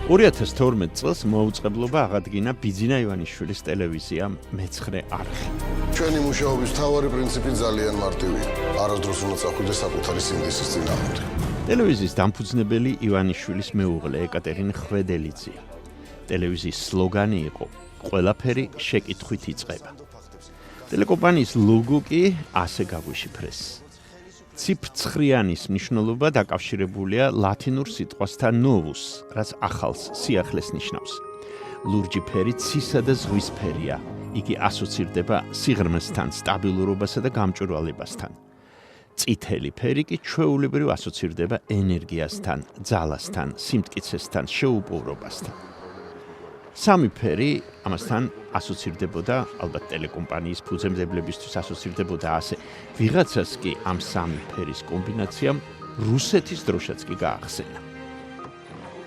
2012 წელს მოუწყებლობა აღადგინა ბიძინა ივანიშვილის ტელევიზიამ მეცხრე არხი. ჩვენი მუშაობის მთავარი პრინციპი ძალიან მარტივია. არასდროს უნდა წახვიდე საკუთარი სინდისის წინააღმდეგ. ტელევიზიის დამფუძნებელი ივანიშვილის მეუღლე ეკატერინე ხვედელიძეა. ტელევიზიის სლოგანი იყო: ყველაფერი შეკითხვით იწყება. ტელეკომპანიის ლოგო კი ასე გაგვიშიფრეს. ციფრცხრიანის მნიშვნელობა დაკავშირებულია ლათინურ სიტყვასთან novus, რაც ახალს სიახლეს ნიშნავს. ლურჯი ფერი ცისა და ზღვის ფერია. იგი ასოცირდება სიღრმესთან, სტაბილურობასა და გამჭვირვალებასთან. წითელი ფერი კი ჩვეულებრივ ასოცირდება ენერგიასთან, ძალასთან, სიმტკიცესთან, შეუპოვრობასთან. სამი ფერი ამასთან ასოცირდებოდა, ალბათ ტელეკომპანიის ფუძემდებლებისთვის ასოცირდებოდა ასე. ვიღაცას კი ამ სამი ფერის კომბინაციამ რუსეთის დროშაც კი გაახსენა.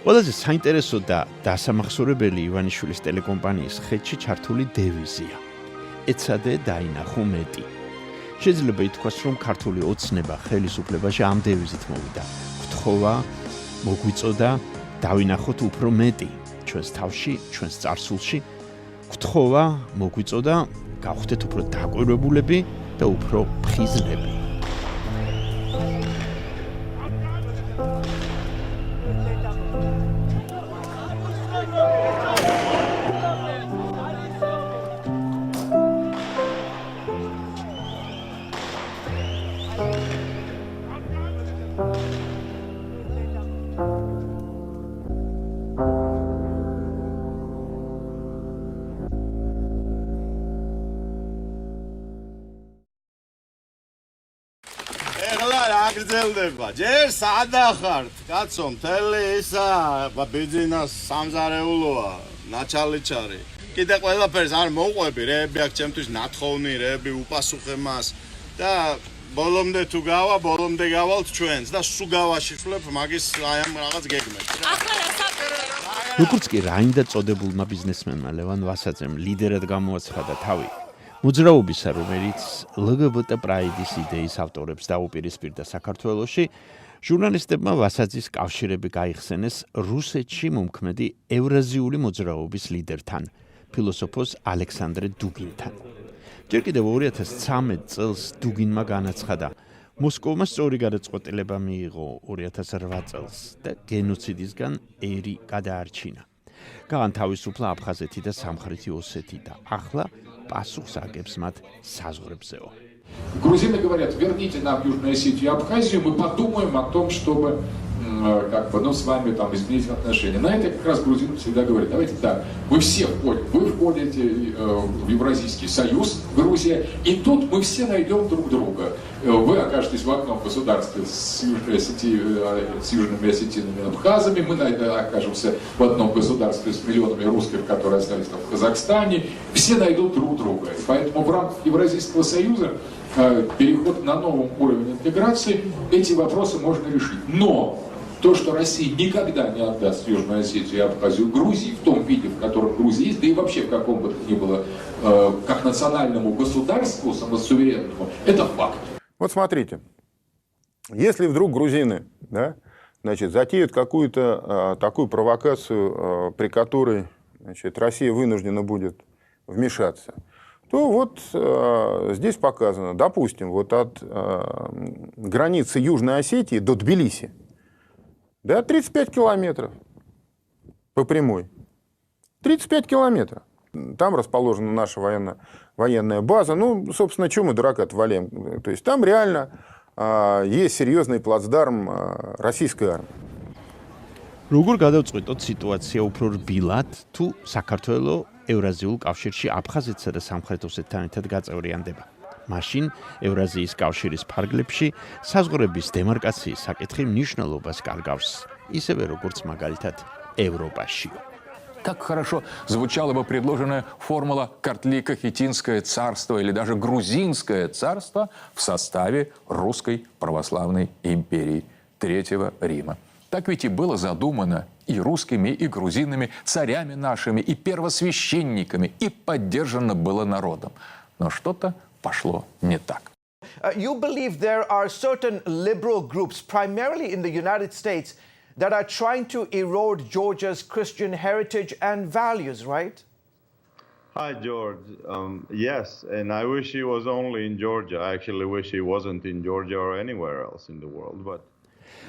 ყველაზე საინტერესო და დასამახსოვრებელი ივანიშვილის ტელეკომპანიის ხედში ჩართული დევიზია. ეცადე დაინახო მეტი. შეიძლება ითქვას, რომ ქართული ოცნება ხელისუფლებაში ამ დევიზით მოვიდა. გთხოვა, მოგვიწოდა, დავინახოთ უფრო მეტი. ჩვენს თავში, ჩვენს წარსულში, გთხოვა, მოგვიწოდა, გავხდეთ უფრო დაკვირვებულები და უფრო ფხიზლები. გრძელდება. ჯერ სადახართ, კაცო, მთელი ისა ბიძინას სამზარეულოა, ნაჩალიჩარი. კიდე ყველაფერს არ მოყვები, რეები აქ ჩემთვის ნათხოვნი, რეები უპასუხე მას და ბოლომდე თუ გავა, ბოლომდე გავალთ ჩვენს და სულ გავაშიფლებ მაგის აი ამ რაღაც გეგმებს. როგორც კი რაინდა წოდებულმა ბიზნესმენმა ლევან ვასაძემ ლიდერად გამოაცხადა თავი, მოძრაობისა, რომელიც LGBT პრაიდის იდეის ავტორებს დაუპირისპირდა საქართველოში, ჟურნალისტებმა ვასაძის კავშირები გაიხსენეს რუსეთში მომქმედი ევრაზიული მოძრაობის ლიდერთან, ფილოსოფოს ალექსანდრე დუგინთან. ჯერ კიდევ 2013 წელს დუგინმა განაცხადა, მოსკოვმა სწორი გადაწყვეტილება მიიღო 2008 წელს და გენოციდისგან ერი გადაარჩინა. გაანთავისუფლა აფხაზეთი და სამხრეთი ოსეთი და ახლა пасух агებს მათ საზღვრებზეო. Грузины говорят: верните нам Южную Осетию и Абхазию, мы подумаем о том, чтобы с вами там изменить отношения. На это как раз грузины всегда говорят: давайте так, вы все входите, вы входите в Евразийский союз, Грузия, и тут мы все найдем друг друга. Вы окажетесь в одном государстве с южными осетинами и абхазами, мы окажемся в одном государстве с миллионами русских, которые остались там в Казахстане, все найдут друг друга. И поэтому в рамках Евразийского союза переход на новый уровень интеграции, эти вопросы можно решить. Но то, что Россия никогда не отдаст Южную Осетию и Абхазию Грузии в том виде, в котором Грузия есть, да и вообще в каком бы то ни было, как национальному государству самосуверенному, это факт. Вот смотрите, если вдруг грузины, затеют какую-то такую провокацию, при которой Россия вынуждена будет вмешаться, то вот здесь показано, допустим, вот от границы Южной Осетии до Тбилиси, 35 километров по прямой. 35 километров. Там расположена наша военная база. Ну, собственно, чего мы дурака-то валяем? То есть там реально есть серьезный плацдарм российской армии. როგორ გადავწყვეტოთ სიტუაცია უფრო რბილად, თუ საქართველოს ევრაზიულ კავშირში აფხაზეთსა და სამხრეთ ოსეთთან ერთად გაწევრიანდება. მაშინ ევრაზიის კავშირის ფარგლებში საზღვრების დემარკაციის საკითხი მნიშვნელობას კარგავს, ისევე როგორც მაგალითად ევროპაში. Как хорошо звучала бы предложенная формула Картлико-Хитинское царство или даже Грузинское царство в составе Русской Православной империи Третьего Рима. Так ведь и было задумано и русскими, и грузинами, царями нашими, и первосвященниками, и поддержано было народом. Но что-то пошло не так. You believe there are certain liberal groups, primarily in the United States, that are trying to erode Georgia's Christian heritage and values, right? Hi, George. Yes, and I wish he was only in Georgia. I actually wish he wasn't in Georgia or anywhere else in the world, but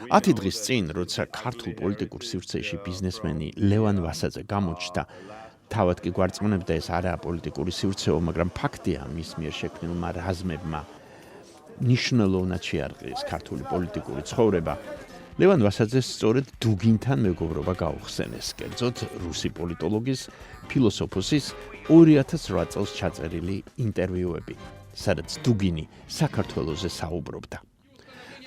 10 დღის წინ, როცა ქართულ პოლიტიკურ სივრცეში ბიზნესმენი ლევან ვასაძე გამოჩნდა, თავად კი გვარწმუნებდა ეს არაა პოლიტიკური სივრცეო, მაგრამ ფაქტია მის მიერ შექმნილმა რაზმებმა ნიშნულოვნად შეარყიეს ქართული პოლიტიკური ცხოვრება. ლევან ვასაძეს სწორედ დუგინთან მეგობრობა გაუხსენეს, კერძოდ რუსი პოლიტოლოგის, ფილოსოფოსის 2008 წელს ჩაწერილი ინტერვიუები, სადაც დუგინი საქართველოზე საუბრობდა.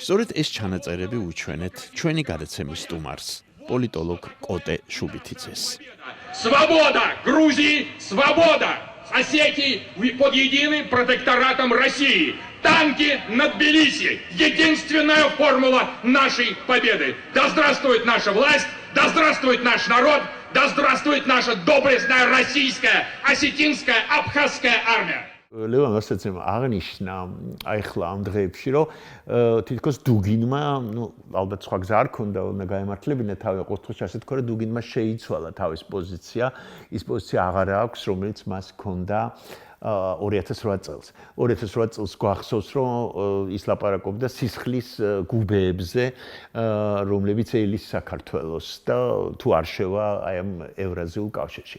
სწორედ ეს ჩანაწერები უჩვენეთ ჩვენი გადაცემის სტუმარს, პოლიტოლოგ კოტე შუბითიძეს. Свобода Грузии, свобода Осетии под единым протекторатом России. Танки над Тбилиси. Единственная формула нашей победы. Да здравствует наша власть, да здравствует наш народ, да здравствует наша доблестная российская, осетинская, абхазская армия. ლევან ვასაძემ აღნიშნა ახლა ამ დღეებში, რომ თითქოს დუგინმა, ალბათ სხვა გზა არ ქონდა, უნდა გაემართლებინა თავი, ყოველთვის ასე თქვა, რომ დუგინმა შეიცვალა თავის პოზიცია, ის პოზიცია აღარ აქვს, რომელიც მას ჰქონდა 2008 წელს. 2008 წელს გვახსოვს, რომ ის ლაპარაკობდა სისხლის გუბეებზე, რომლებიც ელის საქართველოს და თუ არ შევა აი ამ ევრაზიულ კავშირში.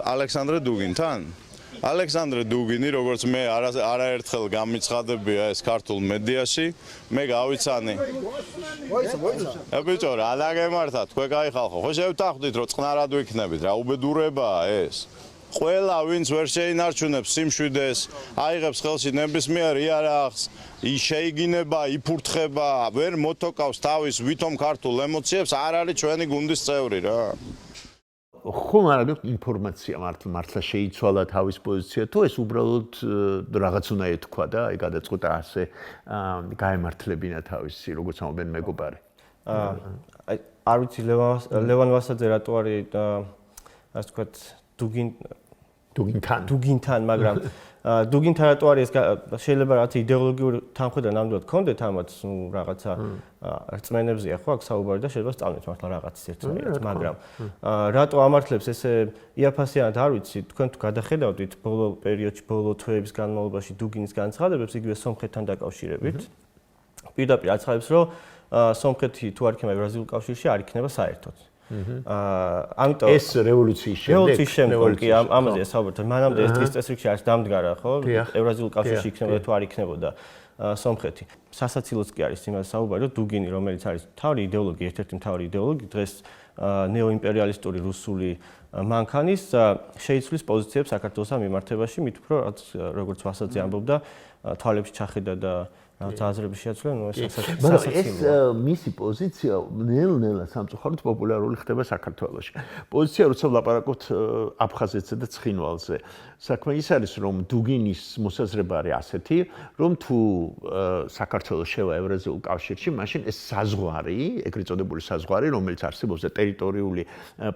ალექსანდრე დუგინთან? ალექსანდრე დუგინი, როგორც მე არაერთხელ გამიცხადებია ეს ქართულ მედიაში, მე გავიცანი. ბიჭო, რა დაგემართა, თქვენ კაი ხალხო, ხო შევთანხმდით, რომ წყნარად ვიქნებით, რა უბედურებაა ეს. ყველა ვინც ვერ შეინარჩუნებს სიმშვიდეს, აიღებს ხელში ნებისმიერ იარაღს, შეიგინება, იფურთხება, ვერ მოთოკავს თავის ვითომ ქართულ ემოციებს, არ არის ჩვენი გუნდის წევრი რა. ხომ არ აქვს ინფორმაცია მართლა შეიცვალა თავის პოზიცია თუ ეს უბრალოდ რაღაც უნდა ეთქვა და აი გადაწყვეტა ასე გაემართლებინა თავისი როგორც ამბენ მეგობარი. აი არ ვიცი ლევან ვასაძე რატო არის ასე ვთქვათ დუგინთან, მაგრამ დუგინთან რატო არის შეიძლება რაც იდეოლოგიური თანხმობა ნამდვილად გქონდეთ ამაც რაღაცა რწმენებზეა ხო აქ საუბარი და შეიძლება სწავლეთ მართლა რაღაცის ერთმანეთს, მაგრამ რატო ამართლებს ესე იაფასიანად არ ვიცი, თქვენ თუ გადახედავდით ბოლო პერიოდში, ბოლო თვეების განმავლობაში დუგინის განცხადებებს იგივე სომხეთთან დაკავშირებით, პირდაპირ აცხადებს, რომ სომხეთი თუ არ იქნება ევრაზიულ კავშირში, არ იქნება საერთოდ. ამიტომ ეს რევოლუციის შემდეგ კი ამაზეა საუბარი. მანამდე ეს დღის წესრიგში არის დამდგარა, ხო? ევრაზიულ კავშირში იქნებოდა თუ არ იქნებოდა სომხეთი. სასაცილოც კი არის იმას საუბარი, რომ დუგინი, რომელიც არის მთავარი იდეოლოგი, ერთ-ერთი მთავარი იდეოლოგი, დღეს ნეოიმპერიალისტური რუსული მანქანის შეიცვლის პოზიციებს საქართველოს მიმართებაში, მით უფრო როგორც ვასაძე ამბობდა, თვალებში ჩახედა და აზრების შეცვლა, ეს სასაცილოა. მისი პოზიცია ნელ-ნელა სამწუხაროდ პოპულარული ხდება საქართველოში. პოზიცია, როცა ვლაპარაკობთ აფხაზეთზე და ცხინვალზე, საქმე ის არის, რომ დუგინის მოსაზრება არის ასეთი, რომ თუ საქართველოს შევა ევრაზიულ კავშირში, მაშინ ეს საზღვარი, ეგრეთ წოდებული საზღვარი, რომელიც არსებობს და ტერიტორიული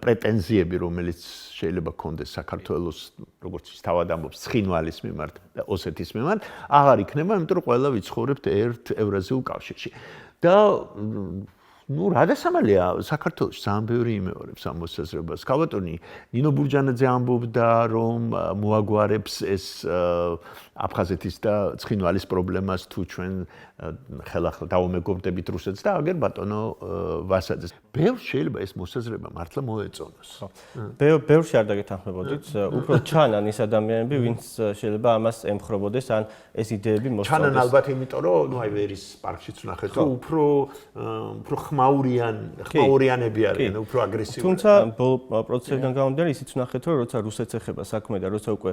პრეტენზიები, რომელიც შეიძლება ჰქონდეს საქართველოს, როგორც ის თავად ამბობს, ცხინვალის მიმართ და ოსეთის მიმართ, აღარ იქნება, იმიტომ რომ ყველა ვიცხოვრებთ ერთ ევრაზიულ კავშირში. და რა დასამალია საქართველოს ძალიან ბევრი იმეორებს ამ მოსაზრებას. ქალბატონი ნინო ბურჯანაძე ამბობდა, რომ მოაგვარებს ეს აფხაზეთის და ცხინვალის პრობლემას თუ ჩვენ ხელახლა დავუმეგობრდებით რუსეთს და აგერ ბატონო ვასაძეს. ბევრს შეიძლება ეს მოსაზრება მართლა მოეწონოს. ბევრში არ დაგეთანხმებოდით, უფრო ჩანან ის ადამიანები, ვინც შეიძლება ამას ემხრობოდეს, ან ეს იდეები მოსწონდეს. ჩანან ალბათ იმიტომ, რომ ნუ აი ვერის პარკშიც ვნახეთ, რომ უფრო ხმაურიანები არიან, უფრო აგრესიულები. თუმცა ბოლო პროცესებიდან გამომდინარე, ისიც ვნახეთ, რომ როცა რუსეთს ეხება საქმე და როცა უკვე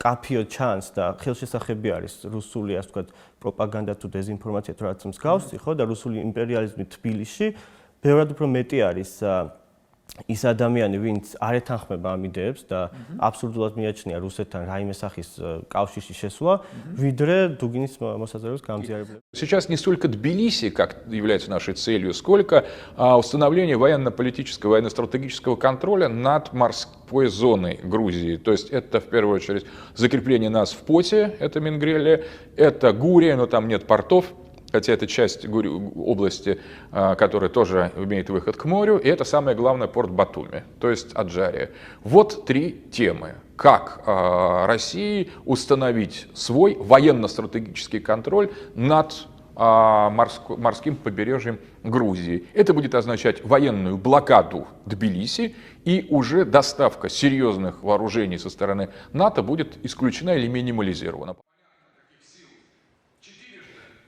კაფიო ჩანს და ხელშესახები არის რუსული, ასე ვთქვათ, პროპაგანდა თუ დეზინფორმაცია თუ რაც მსგავსი, ხო, და რუსული იმპერიალიზმი თბილისში, ბევრად უფრო მეტი არის ის ადამიანი, ვინც არ ეთანხმება ამ იდეებს და აბსურდულად მიაჩნია რუსეთთან რაიმე სახის კავშირში შესვლა, ვიდრე დუგინის მოსაზრების გამზიარებლები. Сейчас не столько Тбилиси, как является нашей целью, сколько установление военно-политического, военно-стратегического контроля над морской зоной Грузии. То есть это в первую очередь закрепление нас в Поте, это Мингрелия, это Гурия, но там нет портов. хотя это часть области, которая тоже имеет выход к морю, и это самое главное порт Батуми, то есть Аджария. Вот три темы. Как России установить свой военно-стратегический контроль над морским побережьем Грузии. Это будет означать военную блокаду Тбилиси, и уже доставка серьезных вооружений со стороны НАТО будет исключена или минимализирована.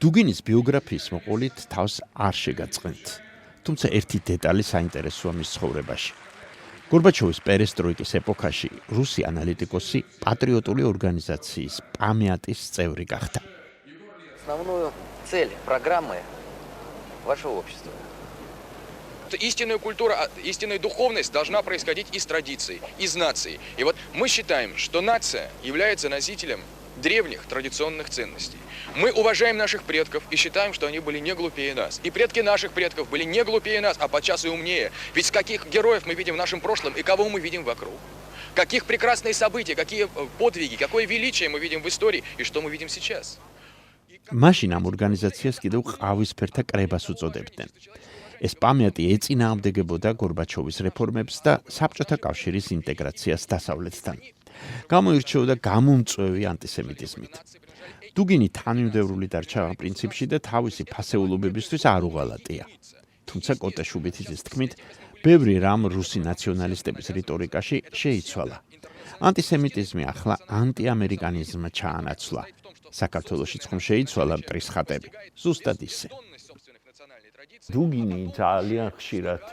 დუგინის ბიოგრაფიის მოყოლით თავს არ შეგაწყენთ. თუმცა ერთი დეტალი საინტერესოა მის ცხოვრებაში. გორბაჩოვის პერესტროიკის ეპოქაში რუსი ანალიტიკოსი პატრიოტული ორგანიზაციის პამიატის წევრი გახდა. Основную цель программы вашего общества. Истинная культура, истинная духовность должна происходить из традиций, из наций. И вот мы считаем, что нация является носителем древних традиционных ценностей. Мы уважаем наших предков и считаем, что они были не глупее нас. И предки наших предков были не глупее нас, а подчас и умнее. Ведь каких героев мы видим в нашем прошлом и кого мы видим вокруг. Каких прекрасные события, какие подвиги, какое величие мы видим в истории и что мы видим сейчас. მაშინ ამ ორგანიზაციას კიდევ ყავისფერთა კრებას უწოდებდნენ. ეს პამიატი ეწინააღმდეგებოდა გორბაჩოვის რეფორმებს და საბჭოთა კავშირის ინტეგრაციას დასავლეთთან. გამოირჩეოდა გამომწვევი ანტისემიტიზმით. დუგინი თანმიმდევრული დარჩა ამ პრინციპში და თავისი ფასეულობებისთვის არ უღალატია. თუმცა კოტეშუბითის თქმით, ბევრი რამ რუსი ნაციონალისტების რიტორიკაში შეიცვალა. ანტისემიტიზმი ახლა ანტიამერიკანიზმმა ჩაანაცვლა. საქართველოშიც ხომ შეიცვალა მტრის ხატები. ზუსტად ისე. დუგინი ძალიან ხშირად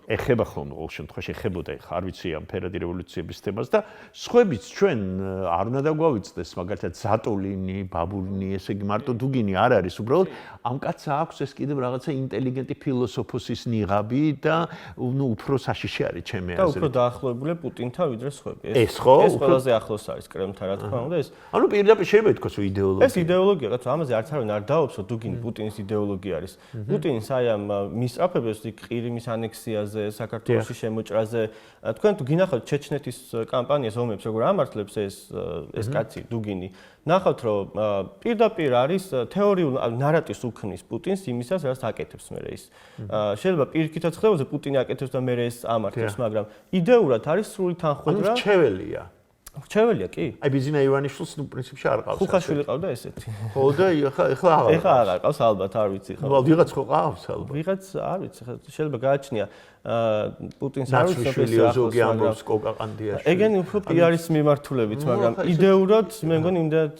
ეხება ხოლმე ყოველ შემთხვევაში ეხებოდა ხა არ ვიცი ამ ფერადი რევოლუციების თემას და სხვებიც ჩვენ არ უნდა დაგვავიწყდეს მაგალითად ზატოლინი, ბაბურინი, ესე იგი მარტო დუგინი არ არის, უბრალოდ ამ კაცს აქვს ეს კიდევ რაღაცა ინტელიგენტი ფილოსოფოსის ნიღაბი და ნუ უფრო საშიში არის ჩემი აზრით. და უფრო დაახლოებულია პუტინთან ვიდრე სხვები. ეს ხო? ეს ყველაზე ახლოს არის კრემლთან რა თქმა უნდა ეს. ანუ პირდაპირ შეიძლება ითქვას რომ იდეოლოგია. ეს იდეოლოგია, რაც ამაზე არც არავინ არ დაობს, რომ დუგინი პუტინის იდეოლოგია არის. პუტინს აი ამ მისწრაფებებს ყირიმის ანექსიაზე, საქართველოში შემოჭრაზე, თქვენ თუ გინახავთ ჩეჩნეთის კამპანიას ომებს როგორ ამართლებს ეს კაცი დუგინი, ნახავთ რომ პირდაპირ არის თეორიულ ნარატივს უქმნის პუტინს იმისას, რაც აკეთებს მე ის. შეიძლება პირიქითაც ხდებოდა პუტინი აკეთებს და მე ეს ამართლებს, მაგრამ იდეურად არის სრული თანხმობა. ანუ რჩეველია. რჩეველია კი? აი ბიზინა ივანიშვილს ნუ პრინციპში არ ყავს. ხუხაშვილი ყავდა ესეთი. ხო და ეხლა აღარ. ეხლა აღარ ყავს ალბათ, არ ვიცი ხო. ნუ ვიღაც ხო ყავს ალბათ. ვიღაც არ ვიცი, შეიძლება გააჩნია პუტინს არ ვიცი ფილოსოფი ამბობს კოკაყანდიაში. ეგენი უფრო პიარის მიმართულებით, მაგრამ იდეურად მე მგონი იმდენად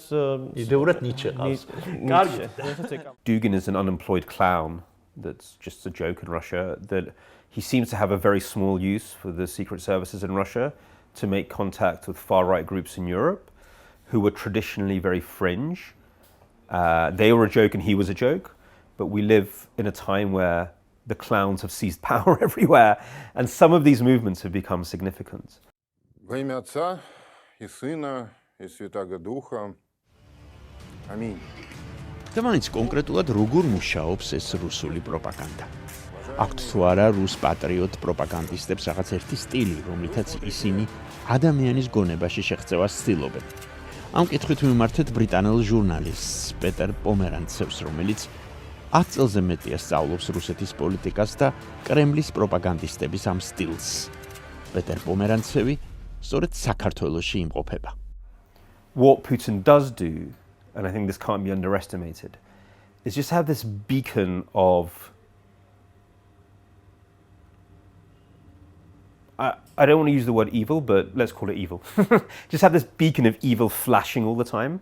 იდეურად ნიჩე ყავს. კარგი. Dugin is an unemployed clown that's just a joke in Russia, that he seems to have a very small use for the secret services in Russia to make contact with far-right groups in Europe who were traditionally very fringe. They were a joke and he was a joke, but we live in a time where the clowns have seized power everywhere, and some of these movements have become significant. Во имя Отца и Сына и Святаго Духа. Аминь. და მაინც კონკრეტულად როგორ მუშაობს ეს რუსული პროპაგანდა? აქვთ თუ არა რუს პატრიოტ პროპაგანდისტებს რაღაც ერთი სტილი, რომლითაც ისინი ადამიანის გონებაში შეღწევას ცდილობენ. ამ კითხვით მიმართეთ ბრიტანელ ჟურნალისტს პეტერ პომერანცევს, რომელიც 10 წელზე მეტია სწავლობს რუსეთის პოლიტიკას და კრემლის პროპაგანდისტების ამ სტილს. პეტერ პომერანცევი სწორედ საქართველოში იმყოფება. What Putin does do, and I think this can't be underestimated, is just have this beacon of I don't want to use the word evil, but let's call it evil. Just have this beacon of evil flashing all the time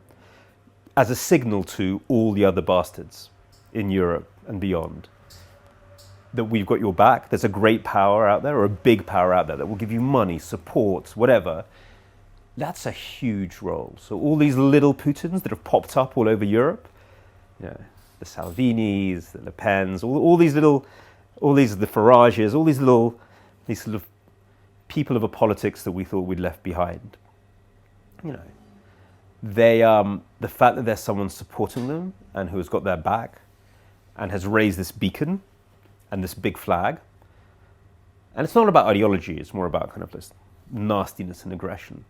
as a signal to all the other bastards in Europe and beyond that we've got your back. There's a great power out there, or a big power out there that will give you money, support, whatever. That's a huge role. So all these little Putins that have popped up all over Europe, you know, the Salvinis, the Le Pens, all these the Farages, all these sort of people of a politics that we thought we'd left behind. You know, they the fact that there's someone supporting them and who has got their back and has raised this beacon and this big flag. And it's not about ideology, it's more about kind of this nastiness and aggression.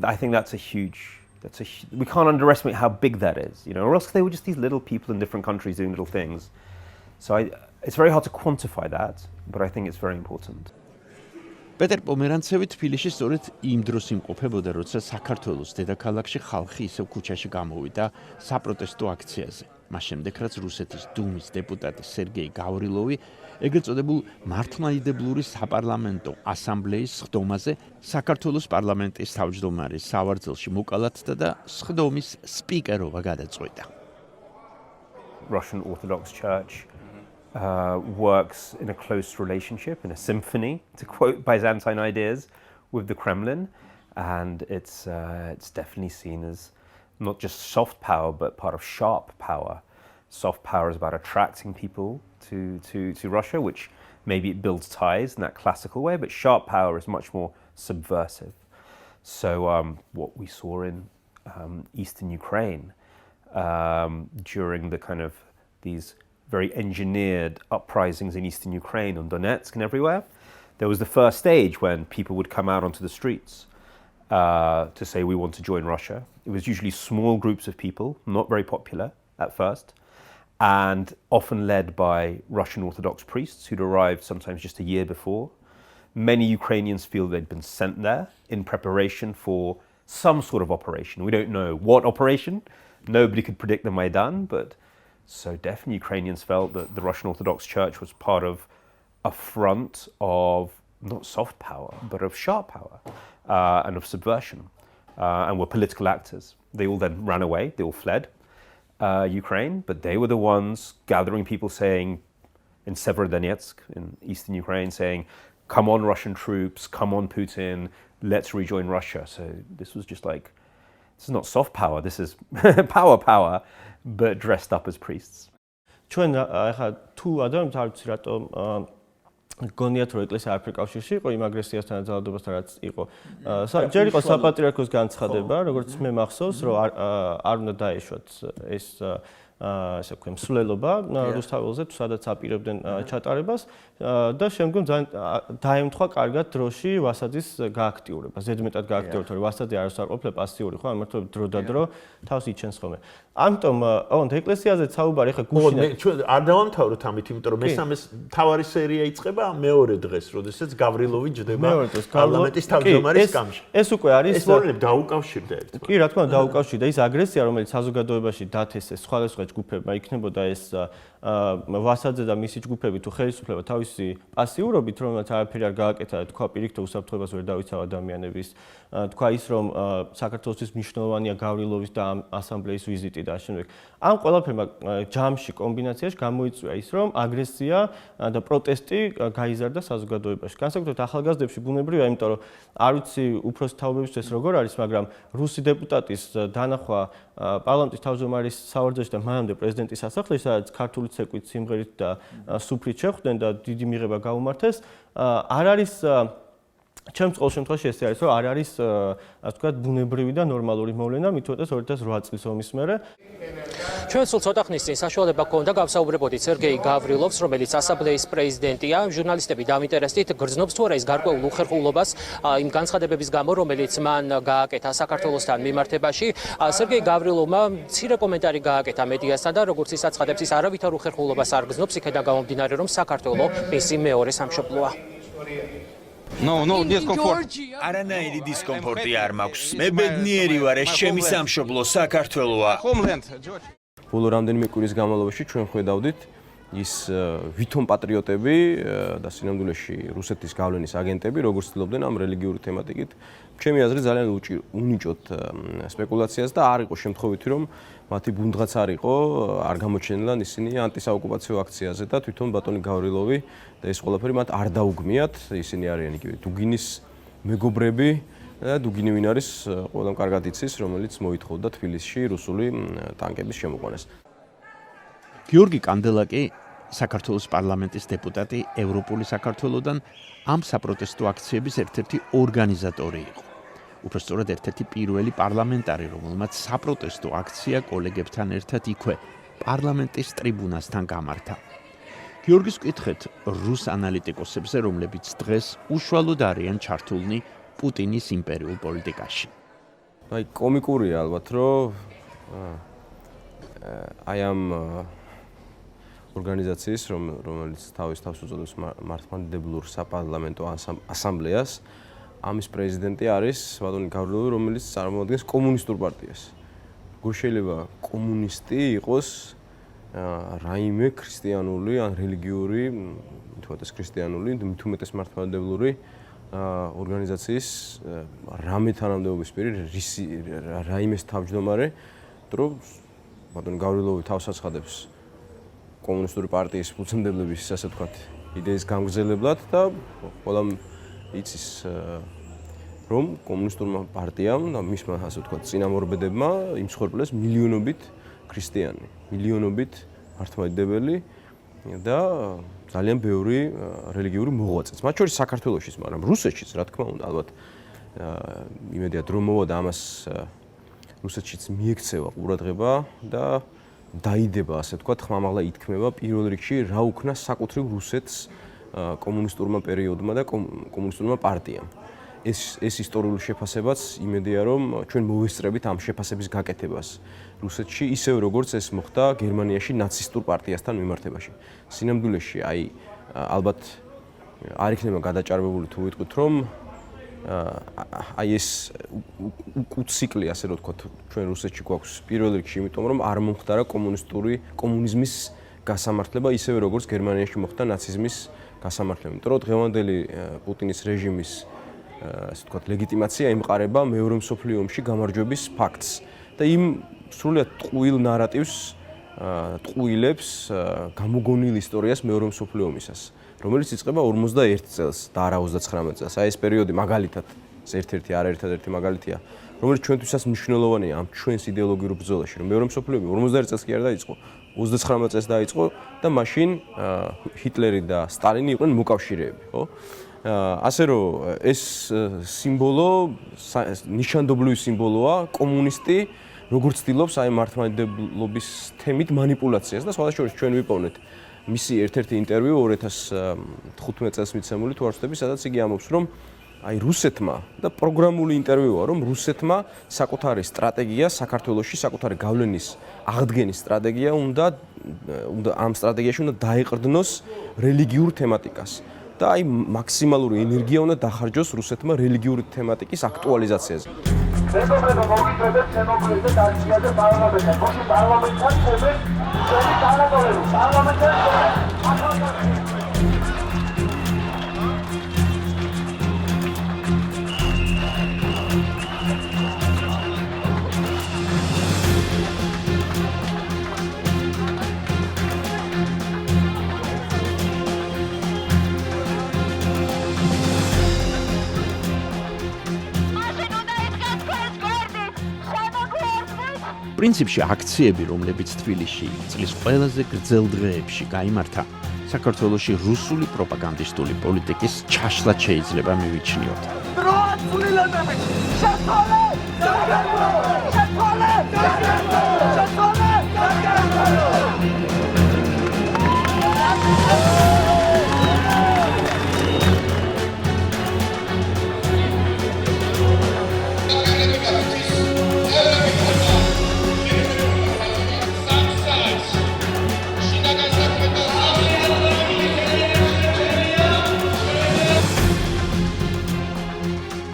I think that's a huge we can't underestimate how big that is, you know, or else they were just these little people in different countries doing little things. So it's very hard to quantify that, but I think it's very important. პეტერ პომერანცევი თბილისში სწორედ იმ დროს იმყოფებოდა, როცა საქართველოს დედაქალაქში ხალხი ისევ ქუჩაში გამოვიდა საპროტესტო აქციაზე. მას შემდეგ, რაც რუსეთის დუმის დეპუტატი სერგეი გავრილოვი ეგრეთ წოდებულ მართლმადიდებლური საპარლამენტო ასამბლეის სხდომაზე საქართველოს პარლამენტის თავმჯდომარის სავარძელში მოკალათდა და სხდომის სპიკერობა გადაწყვიტა. Russian Orthodox Church works in a close relationship, in a symphony, to quote Byzantine ideas, with the Kremlin, and it's definitely seen as not just soft power, but part of sharp power. Soft power is about attracting people to Russia, which maybe it builds ties in that classical way, but sharp power is much more subversive. So what we saw in eastern Ukraine during the kind of these very engineered uprisings in eastern Ukraine, on Donetsk and everywhere, there was the first stage when people would come out onto the streets to say we want to join Russia. It was usually small groups of people, not very popular at first, and often led by Russian Orthodox priests who'd arrived sometimes just a year before. Many Ukrainians feel they'd been sent there in preparation for some sort of operation. We don't know what operation. Nobody could predict the Maidan, but so definitely Ukrainians felt that the Russian Orthodox Church was part of a front of not soft power, but of sharp power and of subversion, and were political actors. They all then ran away, they all fled Ukraine, but they were the ones gathering people saying, in Severodonetsk, in eastern Ukraine, saying, come on Russian troops, come on Putin, let's rejoin Russia. So this was just like, this is not soft power, this is power, but dressed up as priests. ჩვენ ახლა თუ ადამიანს არ ვიცი რატომ გონიათ რომ ეკლესია არაფერ კავშირში იყო იმ აგრესიასთან ძალადობასთან რაც იყო. ჯერ იყო საპატრიარქოს განცხადება, როგორც მე მახსოვს, რომ არ უნდა დაეშვათ ეს ასე ვქვი მსვლელობა რუსთაველზე თუ სადაც აპირებდნენ ჩატარებას და შემდგომ დაემთხვა კარგად დროში ვასაძის გააქტიურება. ზედმეტად გააქტიურდა, რომ ვასაძე არასდროს არ ყოფილა პასიური, ხო, ამიტომ დრო და დრო თავს იჩენს ხოლმე. ამიტომ ოღონდ ეკლესიაზეც საუბარი ხა გუშინ ჩვენ არ დავამთავროთ ამით, იმიტომ რომ მესამე თავარი სერია იწყება მეორე დღეს, როდესაც გავრილოვი ჯდება პარლამენტის თავმჯდომარის სკამში. ეს უკვე არის ეს მოვლენები დაუკავშირდა ერთმანეთს. კი, რა თქმა უნდა, დაუკავშირდა ის აგრესია, რომელიც საზოგადოებაში დათესეს სხვადასხვა ჯგუფებმა, იქნებოდა ეს ვასაძე და მისი ჯგუფები თუ ხელისუფლება თავისი პასიურობით, რომელსაც არაფერი არ გააკეთა, თქვა პირიქით უსაფრთხოებას ვერ დავიცავ ადამიანების, თქვა ის რომ საქართველოსთვის მნიშვნელოვანია გავრილოვის და ასამბლეის ვიზიტი და შემდეგ. ამ ყველაფერმა ჯამში კომბინაციაში გამოიწვია ის რომ აგრესია და პროტესტი გაიზარდა საზოგადოებაში. განსაკუთრებით ახალგაზრდებში ბუნებრივია, იმიტომ რომ არ ვიცი უფროსი თაობებისთვის როგორ არის, მაგრამ რუსი დეპუტატის დანახვა პარლამენტის თავმჯდომარის სავარძელში და მანამდე პრეზიდენტის სასახლეში, სადაც ქართული ცეკვით, სიმღერით და სუფრით შეხვდნენ და დიდი მიღება გაუმართეს, არ არის ჩემს ყოველ შემთხვევაში ესე არის, რომ არ არის, ასე ვთქვათ, ბუნებრივი და ნორმალური მოვლენა, მით უმეტეს 2008 წლის ომის მერე. ჩვენ სულ ცოტა ხნის წინ საშუალება ჰქონდა გავსაუბრებოდით სერგეი გავრილოვს, რომელიც ასამბლეის პრეზიდენტია. ჟურნალისტები დამინტერესდით, გრძნობს თუ არა ის გარკვეულ უხერხულობას იმ განცხადებების გამო, რომელიც მან გააკეთა საქართველოსთან მიმართებაში. სერგეი გავრილოვმა მცირე კომენტარი გააკეთა მედიასთან და როგორც ის აცხადებს, ის არავითარ უხერხულობას არ გრძნობს, იქედან გამომდინარე, რომ საქართველო მისი მეორე სამშობლოა. No, discomfort. არანაირი დისკომფორტი არ მაქვს. მე ბედნიერი ვარ, ეს ჩემი სამშობლო საქართველოა. ბოლო რამდენიმე კვირის განმავლობაში ჩვენ ხვედავდით ის ვითომ პატრიოტები და სინამდვილეში რუსეთის გავლენის აგენტები როგორ ცდილობდნენ ამ რელიგიური თემატიკით ჩემი აზრით ძალიან უნიჭოთ სპეკულაციას და არ იყო შემთხვევითი რომ მათი ბუნდღაც არ იყო არ გამოჩენილან ისინი ანტისაოკუპაციო აქციაზე და თვითონ ბატონი გავრილოვი და ეს ყველაფერი მათ არ დაუგმიათ ისინი არიან იგივე დუგინის მეგობრები და დუგინი ვინ არის ყველამ კარგად იცის რომელიც მოითხოვდა თბილისში რუსული ტანკების შემოყვანას გიორგი კანდელაკი საქართველოს პარლამენტის დეპუტატი ევროპული საქართველოსთან ამ საპროტესტო აქციების ერთ-ერთი ორგანიზატორი იყო. უბრალოდ ერთ-ერთი პირველი პარლამენტარი, რომელმაც საპროტესტო აქცია კოლეგებთან ერთად იქვე პარლამენტის ტრიბუნასთან გამართა. გიორგის კითხეთ რუს ანალიტიკოსებზე, რომლებიც დღეს უშუალოდ არიან ჩართულნი პუტინის იმპერიულ პოლიტიკაში. აი კომიკურია ალბათ, რომ აი ამ ორგანიზაციის, რომელიც თავის თავს უწოდებს მართლმადიდებლურ საპარლამენტო ასამბლეას, ამის პრეზიდენტი არის ბატონი გავრილოვი, რომელიც წარმოადგენს კომუნისტურ პარტიას. როგორ შეიძლება კომუნისტი იყოს რაიმე ქრისტიანული ან რელიგიური, თუმცა ქრისტიანული, თუმცა მართლმადიდებლური ორგანიზაციის რამე თანამდებობის პირი, რაიმეს თავმჯდომარე, რომ ბატონი გავრილოვი თავს აცხადებს კომუნისტური პარტიის ფუძემდებლების, ასე ვთქვათ, იდეის გამგზელებლად და ყველამ იცის რომ კომუნისტურმა პარტიამ და მისმა, ასე ვთქვათ, წინამორბედებმა იმსხვერპლეს მილიონობით ქრისტიანი, მილიონობით მართლმადიდებელი და ძალიან ბევრი რელიგიური მოღვაწეც. მათ შორის საქართველოშიც, მაგრამ რუსეთშიც, რა თქმა უნდა, ალბათ იმედია დრო მოვა და ამას რუსეთშიც მიექცევა ყურადღება და დაიდება, ასე ვთქვათ, ხმამაღლა ითქმება პირველ რიგში რა უქნა საკუთრივ რუსეთს კომუნისტურმა პერიოდმა და კომუნისტურმა პარტიამ. ეს ისტორიული შეფასებაც იმედია, რომ ჩვენ მოვესწრებით ამ შეფასების გაკეთებას რუსეთში, ისევე როგორც ეს მოხდა გერმანიაში ნაცისტურ პარტიასთან მიმართებაში. სინამდვილეში, აი, ალბათ არ იქნება გადაჭარბებული თუ ვიტყვით, რომ აი ეს ციკლი, ასე რომ ვთქვათ, ჩვენ რუსეთში გვაქვს პირველ რიგში, იმიტომ რომ არ მომხდარა კომუნიზმის გასამართლება, ისევე როგორც გერმანიაში მოხდა ნაციზმის გასამართლება. იმიტომ რომ დღევანდელი პუტინის რეჟიმის ასე ვთქვათ, ლეგიტიმაცია ემყარება მეორე მსოფლიო ომში გამარჯვების ფაქტს და იმ სრულიად ტყუილ ნარატივს ტყუილებს გამოგონილ ისტორიას მეორე მსოფლიო ომისას, რომელიც იწყება 51 წელს და არა 39 წელს. აი ეს პერიოდი მაგალითად, ეს ერთ-ერთი არაერთადერთი მაგალითია, რომელიც ჩვენთვისაც მნიშვნელოვანია ამ ჩვენს იდეოლოგიურ ბრძოლაში, რომ მეორე მსოფლიო ომი 51 წელს კი არ დაიწყო, 39 წელს დაიწყო და მაშინ ჰიტლერი და სტალინი იყვნენ მოკავშირეები, ხო? ასე რომ ეს სიმბოლო, ნიშანდობლივი სიმბოლოა კომუნისტი, როგორც ცდილობს აი მართლმადიდებლობის თემით манипуляციას და სხვადასხვა ჩვენ ვიპოვნეთ მისი ერთ-ერთი ინტერვიუ 2015 წელს მიცემული თუ არ ვცდები, სადაც იგი ამბობს, რომ აი რუსეთმა და პროგრამული ინტერვიუა, რომ რუსეთმა საკუთარი სტრატეგია საქართველოში, საკუთარი გავლენის აღდგენის სტრატეგია უნდა ამ სტრატეგიაში უნდა დაეყრდნოს რელიგიურ თემატიკას. და აი მაქსიმალური ენერგია უნდა დახარჯოს რუსეთმა რელიგიური თემატიკის აქტუალიზაციაზე. პრინციპში აქციები, რომლებიც თბილისში წლის ყველაზე გრძელ დღეებში გაიმართა, საქართველოში რუსული პროპაგანდისტული პოლიტიკის ჩაშლად შეიძლება მივიჩნიოთ.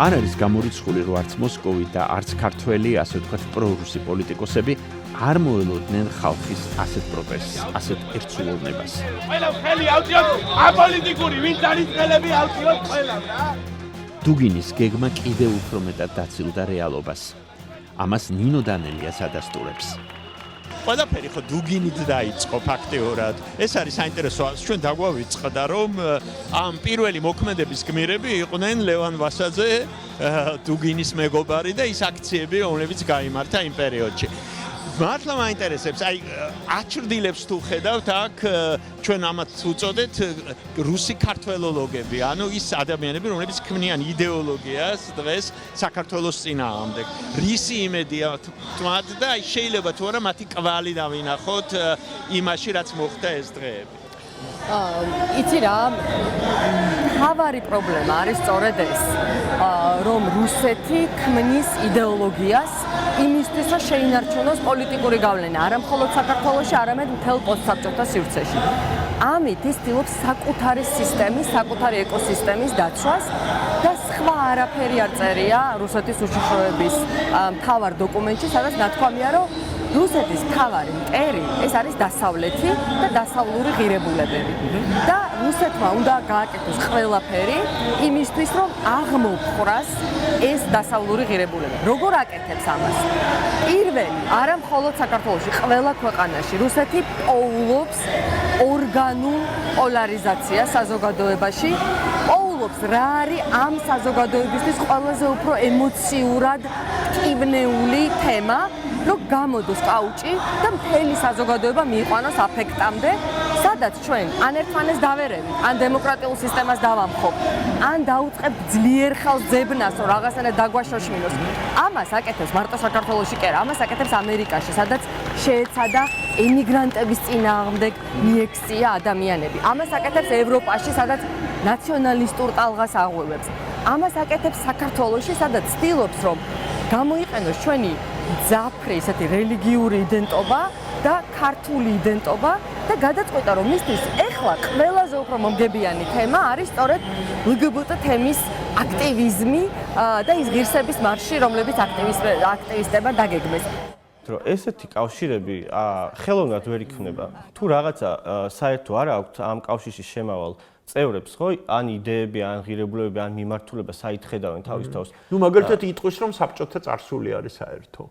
არ არის გამორიცხული, რომ არც მოსკოვი და არც ქართველი, ასე ვთქვათ, პრორუსი პოლიტიკოსები არ მოელოდნენ ხალხის ასეთ პროტესტს, ასეთ ერთსულოვნებას. ყველა ხელი ავწიოთ, აპოლიტიკური, ვინც არის ხელები ავწიოთ ყველა რა. დუგინის გეგმა კიდევ უფრო მეტად დაცილდა რეალობას. ამას ნინო დანელიას ადასტურებს. ყველაფერი ხო დუგინით დაიწყო ფაქტიურად. ეს არის საინტერესო, ჩვენ დაგვავიწყდა, რომ ამ პირველი მოქმედების გმირები იყვნენ ლევან ვასაძე, დუგინის მეგობარი და ის აქციები, რომლებიც გაიმართა იმ პერიოდში. მართლა მაინტერესებს, აი აჩრდილებს თუ ხედავთ აქ ჩვენ ამათ უწოდეთ რუსი ქართველოლოგები, ანუ ის ადამიანები, რომლებიც ქმნიან იდეოლოგიას დღეს საქართველოს წინააღმდეგ. რისი იმედია თვათ და შეიძლება თუ არა მათი კვალი დავინახოთ იმაში, რაც მოხდა ეს დღეები. იცი რა, მთავარი პრობლემა არის სწორედ ეს, რომ რუსეთი ქმნის იდეოლოგიას იმისთვის, რომ შეინარჩუნოს პოლიტიკური გავლენა არა მხოლოდ საქართველოში, არამედ მთელ პოსტსაბჭოთა სივრცეში. ამით ის ცდილობს საკუთარი სისტემის, საკუთარი ეკოსისტემის დაცვას და სხვა არაფერი არ წერია რუსეთის უშიშროების მთავარ დოკუმენტში, სადაც ნათქვამია, რომ რუსეთის მთავარი მტერი ეს არის დასავლეთი და დასავლური ღირებულებები. და რუსეთმა უნდა გააკეთოს ყველაფერი იმისთვის, რომ აღმოფხვრას ეს დასავლური ღირებულებები. როგორ აკეთებს ამას? პირველი, არა მხოლოდ საქართველოში, ყველა ქვეყანაში რუსეთი პოულობს ორგანულ პოლარიზაციას საზოგადოებაში. პოულობს რა არის ამ საზოგადოებისთვის ყველაზე უფრო ემოციურად მტკივნეული თემა, რომ გამოდოს კაუჭი და მთელი საზოგადოება მიიყვანოს აფექტამდე, სადაც ჩვენ ან ერთმანეს დავერევით, ან დემოკრატიულ სისტემას დავამხობ, ან დაუწყებთ ძლიერ ხელს ძებნას, რომ რაღაცნაირად დაგვაშოშმინოს. ამას აკეთებს მარტო საქართველოში კი არა, ამას აკეთებს ამერიკაში, სადაც შეეცადა ემიგრანტების წინააღმდეგ მიექცია ადამიანები. ამას აკეთებს ევროპაში, სადაც ნაციონალისტურ ტალღას აღვევებს. ამას აკეთებს საქართველოში, სადაც ცდილობს, რომ გამოიყენოს ჩვენი ძაფრი, ესეთი რელიგიური იდენტობა და ქართული იდენტობა და გადაწყვეტა, რომ მისთვის ეხლა ყველაზე უფრო მომგებიანი თემა არის სწორედ LGBT თემის აქტივიზმი და ის ღირსების მარში, რომლებიც აქტივისტებმა დაგეგმეს. რომ ესეთი კავშირები ხელოვნურად ვერ იქნება. თუ რაღაცა საერთო არ აქვთ ამ კავშირში შემავალ წევრებს, ხო, ან იდეები, ან ღირებულებები, ან მიმართულება საითხედავენ თავის თავს. ნუ მაგალითად იტყვის, რომ საბჭოთა წარსული არის საერთო.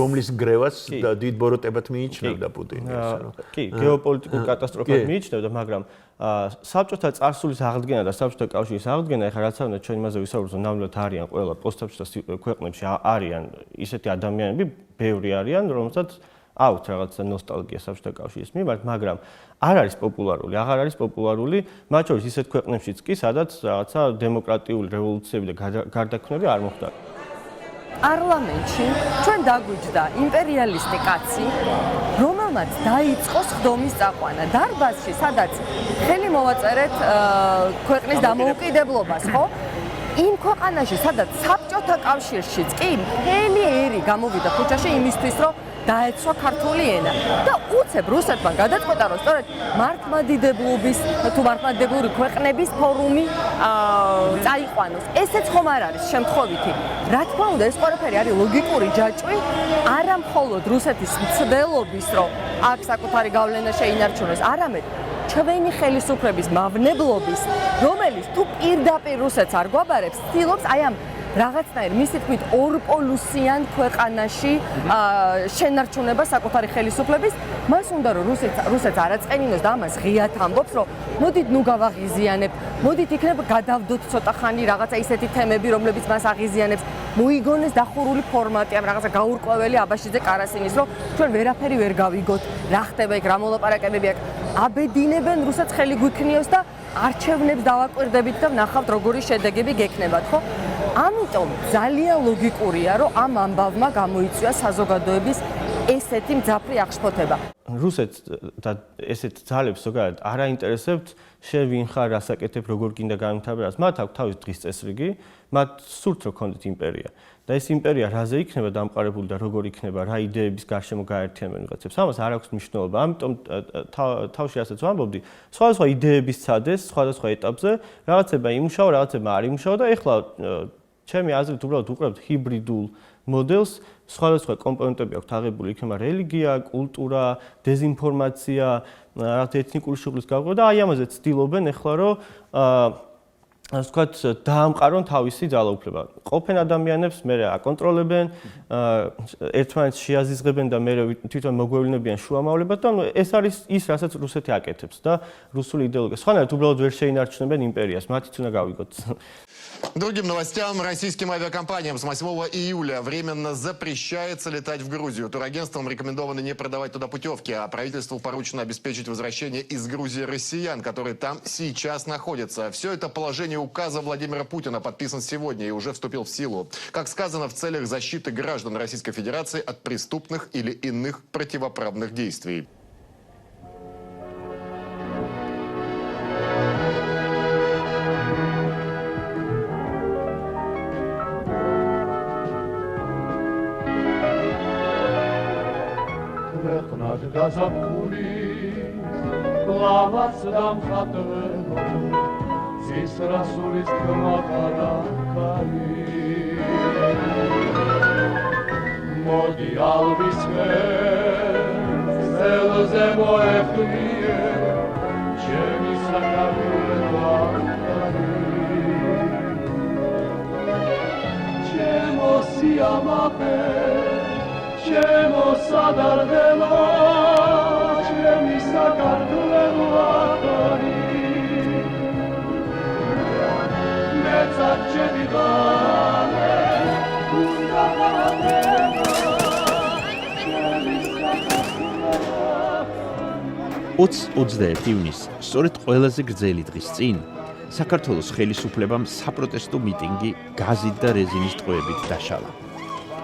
რომლის გრევას დიდ ბოროტებად მიიჩნევდა პუტინი, ასე რომ. კი, გეოპოლიტიკურ კატასტროფად მიიჩნევდა, მაგრამ საბჭოთა წარსულის აღდგენა და საბჭოთა კავშირის აღდგენა, ეხლა რაც არის ჩვენ იმაზე ვისაუბროთ, რომ ნამდვილად არიან ყველა პოსტსაბჭოთა ქვეყნებში არიან ისეთი ადამიანები, ბევრი არიან, რომელსაც აქვთ რაღაცა ნოსტალგია საბჭოთა კავშირის მიმართ, მაგრამ არ არის პოპულარული, აღარ არის პოპულარული, მათ შორის ისეთ ქვეყნებშიც კი, სადაც რაღაცა დემოკრატიული რევოლუციები და გარდაქმნები არ მოხდა. პარლამენტში ჩვენ დაგვიჯდა იმპერიალისტი კაცი, რომელმაც დაიწყო სხდომის წაყვანა დარბაზში, სადაც ხელი მოვაწერეთ ქვეყნის დამოუკიდებლობას, ხო? იმ ქვეყანაში, სადაც საბჭოთა კავშირშიც კი მთელი ერი გამოვიდა ქუჩაში იმისთვის, რომ დაეცვა ქართული ენა და უცებ რუსეთმა გადაწყვეტა, რომ სწორედ მართლმადიდებლობის თუ მართლმადიდებლური ქვეყნების ფორუმი წაიყვანოს. ესეც ხომ არ არის შემთხვევითი. რა თქმა უნდა, ეს ყველაფერი არის ლოგიკური ჯაჭვი, არა მხოლოდ რუსეთის მცდელობის, რომ აქ საკუთარი გავლენა შეინარჩუნოს, არამედ ჩვენი ხელისუფლების მავნებლობის, რომელიც თუ პირდაპირ რუსეთს არ გვაბარებს, ცდილობს აი ამ რაღაცნაირ მისი თქმით ორპოლუსიან ქვეყანაში შენარჩუნება საკუთარი ხელისუფლების, მას უნდა რომ რუსეთს არაწყენინოს და ამას ღიად ამბობს, რომ მოდით ნუ გავაღიზიანებთ, მოდით იქნებ გადავდოთ ცოტა ხანი რაღაცა ისეთი თემები, რომლებიც მას აღიზიანებს, მოიგონეს დახურული ფორმატი ამ რაღაცა გაურკვეველი აბაშიძე კარასინის, რომ ჩვენ ვერაფერი ვერ გავიგოთ, რა ხდება იქ, რა მოლაპარაკებები აქ, აბედინებენ რუსეთს ხელი გვიქნიოს და არჩევნებს დავაკვირდებით და ვნახავთ როგორი შედეგები გექნებათ, ხო? ამიტომ ძალიან ლოგიკურია, რომ ამ ამბავმა გამოიწვია საზოგადოების ესეთი მძაფრი აღშფოთება. რუსეთს და ესეთ ძალებს ზოგადად არ აინტერესებთ შენ ვინ ხარ, რას აკეთებ, როგორ გინდა განვითარებას. მათ აქვს თავის დღის წესრიგი, მათ სურთ რომ ქონდეთ იმპერია. და ეს იმპერია რაზე იქნება დამყარებული და როგორ იქნება, რა იდეების გარშემო გაერთიანებენ ვიღაცებს. ამას არ აქვს მნიშვნელობა. ამიტომ თავში რასაც ვამბობდი, სხვადასხვა იდეების ცადეს, სხვადასხვა ეტაპზე, რაღაცება იმუშავა, რაღაცება არ იმუშავა და ეხლა ჩემი აზრით უბრალოდ უყურებთ ჰიბრიდულ მოდელს, სხვადასხვა კომპონენტები აქვს აღებული, იქნება რელიგია, კულტურა, დეზინფორმაცია, რაღაც ეთნიკური შუღლის გავყრა და აი ამაზე ცდილობენ ეხლა რომ ასე ვთქვათ, დაამყარონ თავისი ძალაუფლება. ყოფენ ადამიანებს, მერე აკონტროლებენ, ერთმანეთს შეაზიზღებენ და მერე თვითონ მოგვევლინებიან შუამავლებად და ეს არის ის, რასაც რუსეთი აკეთებს და რუსული იდეოლოგია. სხვანაირად უბრალოდ ვერ შეინარჩუნებენ იმპერიას, მათიც უნდა გავიგოთ. Другим новостям. Российским авиакомпаниям с 8 июля временно запрещается летать в Грузию. Турагентствам рекомендовано не продавать туда путевки, а правительству поручено обеспечить возвращение из Грузии россиян, которые там сейчас находятся. Все это положение указа Владимира Путина подписан сегодня и уже вступил в силу. Как сказано, в целях защиты граждан Российской Федерации от преступных или иных противоправных действий. კლავაც დამხატვენო ზის რასულის კმაყარაკარი მოდი ალბის ხელზე მოეხმიე ჩემი საქართველო ჩემო სიამაყე ჩემო სადარდელო ჩემი საქართველო არი მეცად ჩემი ღამე უნდა გავატებო ჩემი საქართველო 21 ივნისს სწორედ ყველაზე გრძელი დღის წინ საქართველოს ხელისუფლებამ საპროტესტო მიტინგი გაზით და რეზინის ტყვეებით დაშალა.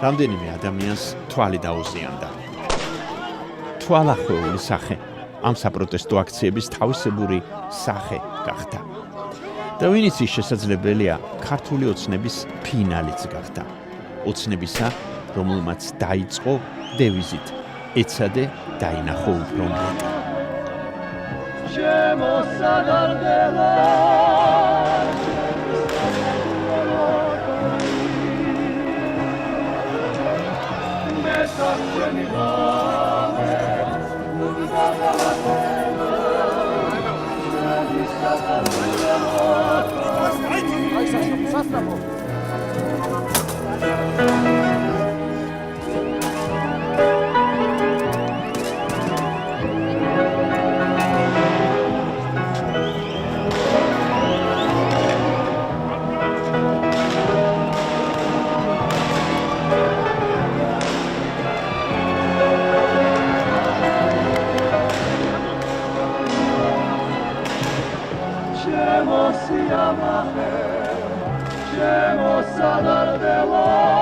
რამდენიმე ადამიანს თვალი დაუზიანდა. თვალახვეული სახე ამ საპროტესტო აქციების თავისებური სახე გახდა. და ვინც ის შესაძლებელია ქართული ოცნების ფინალიც გახდა. ოცნებისა, რომელმაც დაიწყო დევიზით ეცადე დაინახო უფრო მეტი. ჩემო სადარდელო Siamache, chemo sadardelo